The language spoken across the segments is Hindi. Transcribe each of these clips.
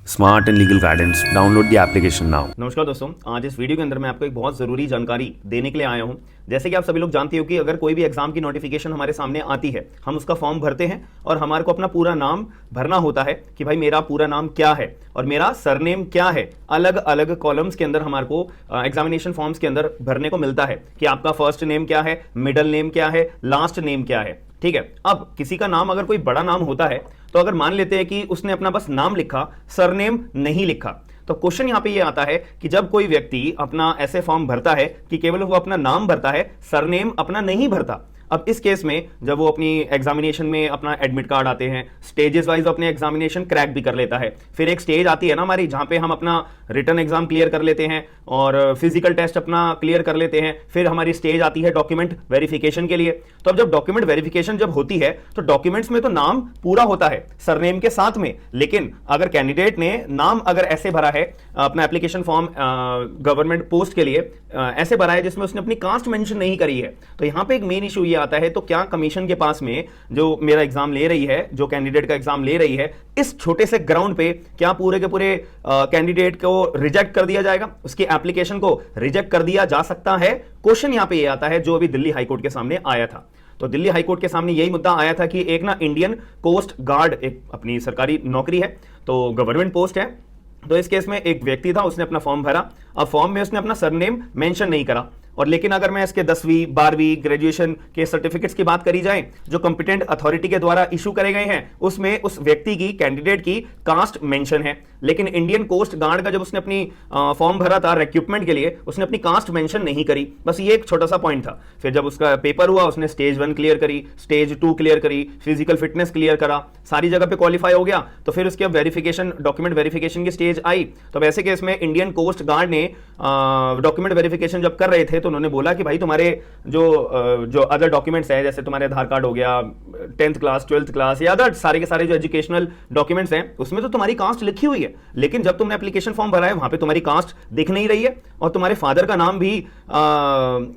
Smart and legal guidance download the application now. नमस्कार दोस्तों, आज इस वीडियो के अंदर मैं आपको एक बहुत ज़रूरी जानकारी देने के लिए आया हूं। जैसे कि आप सभी लोग जानते हो कि अगर कोई भी एग्जाम की नोटिफिकेशन हमारे सामने आती है, हम उसका फॉर्म भरते हैं और हमारे को अपना पूरा नाम भरना होता है कि भाई मेरा पूरा नाम क्या है और मेरा सरनेम क्या है। अलग अलग कॉलम्स के अंदर हमारे को एग्जामिनेशन फॉर्म्स के अंदर भरने को मिलता है कि आपका फर्स्ट नेम क्या है, मिडल नेम क्या है, लास्ट नेम क्या है। ठीक है, अब किसी का नाम अगर कोई बड़ा नाम होता है तो अगर मान लेते हैं कि उसने अपना बस नाम लिखा, सरनेम नहीं लिखा, तो क्वेश्चन यहां पे ये आता है कि जब कोई व्यक्ति अपना ऐसे फॉर्म भरता है कि केवल वो अपना नाम भरता है, सरनेम अपना नहीं भरता। अब इस केस में जब वो अपनी एग्जामिनेशन में अपना एडमिट कार्ड आते हैं, स्टेजेस वाइज अपने एग्जामिनेशन क्रैक भी कर लेता है। फिर एक स्टेज आती है ना हमारी, जहां पे हम अपना रिटन एग्जाम क्लियर कर लेते हैं और फिजिकल टेस्ट अपना क्लियर कर लेते हैं। फिर हमारी स्टेज आती है डॉक्यूमेंट वेरिफिकेशन के लिए। तो अब जब डॉक्यूमेंट वेरिफिकेशन जब होती है तो डॉक्यूमेंट्स में तो नाम पूरा होता है सरनेम के साथ में, लेकिन अगर कैंडिडेट ने नाम अगर ऐसे भरा है अपना एप्लीकेशन फॉर्म गवर्नमेंट पोस्ट के लिए ऐसे भरा है जिसमें उसने अपनी कास्ट मेंशन नहीं करी है, तो यहां पे एक मेन इशू ये आता है, तो क्या कमीशन के पास में जो मेरा एग्जाम ले रही है, जो कैंडिडेट का एग्जाम ले रही है, इस छोटे से ग्राउंड पे क्या पूरे के पूरे कैंडिडेट को रिजेक्ट कर दिया जाएगा, उसकी एप्लीकेशन को रिजेक्ट कर दिया जा सकता है? क्वेश्चन यहां पे ये आता है जो अभी दिल्ली हाईकोर्ट के सामने आया था। तो दिल्ली हाईकोर्ट के सामने यही मुद्दा आया था कि एक ना इंडियन कोस्ट गार्ड, एक अपनी सरकारी नौकरी है, तो गवर्नमेंट पोस्ट है। तो इस केस में एक व्यक्ति था, उसने अपना फॉर्म भरा। अब फॉर्म में उसने अपना सरनेम मेंशन नहीं करा, और लेकिन अगर मैं इसके 10वीं 12वीं ग्रेजुएशन के सर्टिफिकेट्स की बात करी जाए जो कंपिटेंट अथॉरिटी के द्वारा इशू करे गए हैं, उसमें उस व्यक्ति की, कैंडिडेट की कास्ट मेंशन है। लेकिन इंडियन कोस्ट गार्ड का जब उसने अपनी फॉर्म भरा था रिक्रूटमेंट के लिए, उसने अपनी कास्ट मेंशन नहीं करी। बस ये एक छोटा सा पॉइंट था। फिर जब उसका पेपर हुआ, उसने स्टेज 1 क्लियर करी, स्टेज 2 क्लियर करी, फिजिकल फिटनेस क्लियर करा, सारी जगह पे क्वालिफाई हो गया। तो फिर उसके वेरिफिकेशन, डॉक्यूमेंट वेरिफिकेशन की स्टेज आई। तो वैसे केस में इंडियन कोस्ट गार्ड ने डॉक्यूमेंट वेरिफिकेशन जब कर रहे थे तो उन्होंने बोला कि भाई तुम्हारे जो अदर डॉक्यूमेंट्स हैं, जैसे तुम्हारे आधार कार्ड हो गया, 10th क्लास, 12th क्लास या अदर सारे के सारे जो एजुकेशनल डॉक्यूमेंट्स हैं, उसमें तो तुम्हारी कास्ट लिखी हुई है, लेकिन जब तुमने एप्लीकेशन फॉर्म भरा है वहां पे तुम्हारी कास्ट दिख नहीं रही है और तुम्हारे फादर का नाम भी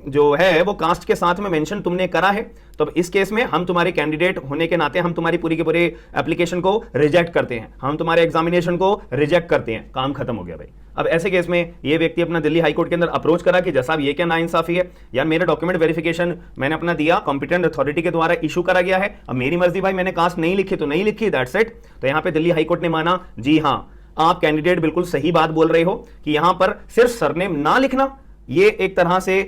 जो है वो कास्ट के साथ में मेंशन तुमने करा है। तो इस केस में हम तुम्हारे कैंडिडेट होने के नाते हम तुम्हारी पूरी के पूरे एप्लीकेशन को रिजेक्ट करते हैं, हम तुम्हारे एग्जामिनेशन को रिजेक्ट करते हैं। काम खत्म हो गया भाई। अब ऐसे केस में ये व्यक्ति अपना दिल्ली हाईकोर्ट के अंदर अप्रोच करा कि जैसा ये क्या नाइंसाफी है यार, मेरा डॉक्यूमेंट वेरिफिकेशन मैंने अपना दिया, कॉम्पिटेंट अथॉरिटी के द्वारा इशू करा गया है, अब मेरी मर्जी भाई, मैंने कास्ट नहीं लिखी तो नहीं लिखी, दैट्स इट। तो यहां पे दिल्ली हाईकोर्ट ने माना, जी हां, आप कैंडिडेट बिल्कुल सही बात बोल रहे हो कि यहां पर सिर्फ सरनेम ना लिखना ये एक तरह से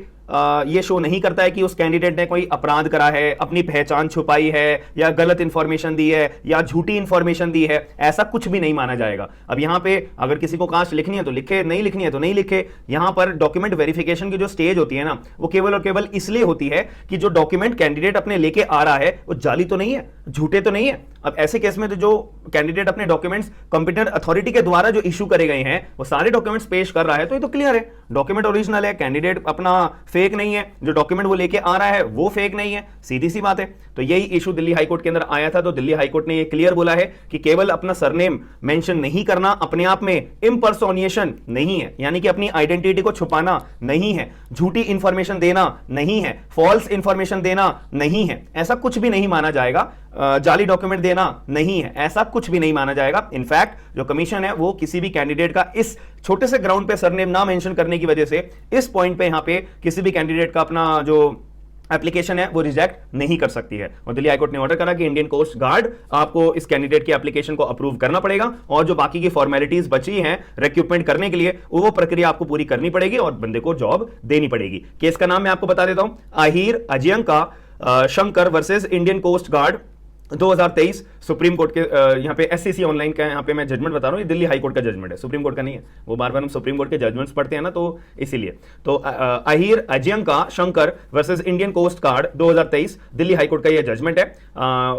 ये शो नहीं करता है कि उस कैंडिडेट ने कोई अपराध करा है, अपनी पहचान छुपाई है या गलत इंफॉर्मेशन दी है या झूठी इंफॉर्मेशन दी है, ऐसा कुछ भी नहीं माना जाएगा। अब यहां पे अगर किसी को कास्ट लिखनी है तो लिखे, नहीं लिखनी है तो नहीं लिखे। यहां पर डॉक्यूमेंट वेरिफिकेशन की जो स्टेज होती है ना, वो केवल और केवल इसलिए होती है कि जो डॉक्यूमेंट कैंडिडेट अपने लेके आ रहा है वो जाली तो नहीं है, झूठे तो नहीं है। अब ऐसे केस में तो जो कैंडिडेट अपने डॉक्यूमेंट्स कॉम्पिटेंट अथॉरिटी के द्वारा जो इशू करे गए हैं वो सारे डॉक्यूमेंट्स पेश कर रहा है, तो ये तो क्लियर है, डॉक्यूमेंट ओरिजिनल है, कैंडिडेट अपना फेक नहीं है, जो डॉक्यूमेंट वो लेके आ रहा है वो फेक नहीं है, सीधी सी बात है। तो यही इशू दिल्ली हाईकोर्ट के अंदर आया था। तो दिल्ली हाईकोर्ट ने ये क्लियर बोला है कि केवल अपना सरनेम मेंशन नहीं करना अपने आप में इंपर्सोनिएशन नहीं है, यानी कि अपनी आइडेंटिटी को छुपाना नहीं है, झूठी इंफॉर्मेशन देना नहीं है, फॉल्स इंफॉर्मेशन देना नहीं है, ऐसा कुछ भी नहीं माना जाएगा। जाली डॉक्यूमेंट देना नहीं है, ऐसा कुछ भी नहीं माना जाएगा। इनफैक्ट जो कमीशन है वो किसी भी कैंडिडेट का इस छोटे से ग्राउंड पे सरनेम ना मेंशन करने की वजह से इस पॉइंट पे यहां पे किसी भी कैंडिडेट का अपना जो एप्लीकेशन है वो रिजेक्ट नहीं कर सकती है। और दिल्ली हाईकोर्ट ने ऑर्डर करा कि इंडियन कोस्ट गार्ड आपको इस कैंडिडेट की एप्लीकेशन को अप्रूव करना पड़ेगा और जो बाकी की फॉर्मेलिटीज बची हैं रिक्रूटमेंट करने के लिए वो प्रक्रिया आपको पूरी करनी पड़ेगी और बंदे को जॉब देनी पड़ेगी। केस का नाम मैं आपको बता देता हूं, Ahir Ajinkya Shankar versus Indian coast guard 2023 supreme court के यहाँ पे एससीसी ऑनलाइन का यहाँ पे मैं जजमेंट बता रहा हूँ, ये दिल्ली हाईकोर्ट का जजमेंट है, सुप्रीम कोर्ट का नहीं है। वो बार बार हम सुप्रीम कोर्ट के जजमेंट्स पढ़ते हैं ना, तो इसीलिए। तो Ahir Ajinkya Shankar versus Indian coast guard 2023 Delhi high court का ये जजमेंट है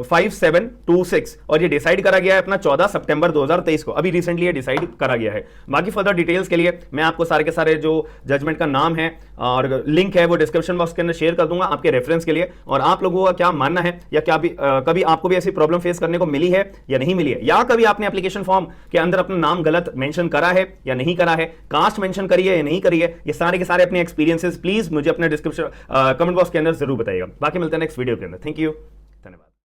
5726, और ये डिसाइड करा गया है अपना 14 सितंबर 2023 को, अभी रिसेंटली ये डिसाइड करा गया है। बाकी फर्दर डिटेल्स के लिए मैं आपको सारे के सारे जो जजमेंट का नाम है और लिंक है वो डिस्क्रिप्शन बॉक्स के अंदर शेयर कर दूंगा आपके रेफरेंस के लिए। और आप लोगों का क्या मानना है या क्या भी कभी आपको भी ऐसी प्रॉब्लम फेस करने को मिली है या नहीं मिली है, या कभी आपने एप्लीकेशन फॉर्म के अंदर अपना नाम गलत मेंशन करा है या नहीं करा है, कास्ट मेंशन करी है या नहीं करी है, ये सारे के सारे अपने एक्सपीरियंसेस प्लीज मुझे अपने डिस्क्रिप्शन कमेंट बॉक्स के अंदर जरूर बताइएगा। बाकी मिलते हैं नेक्स्ट वीडियो के अंदर। Thank you.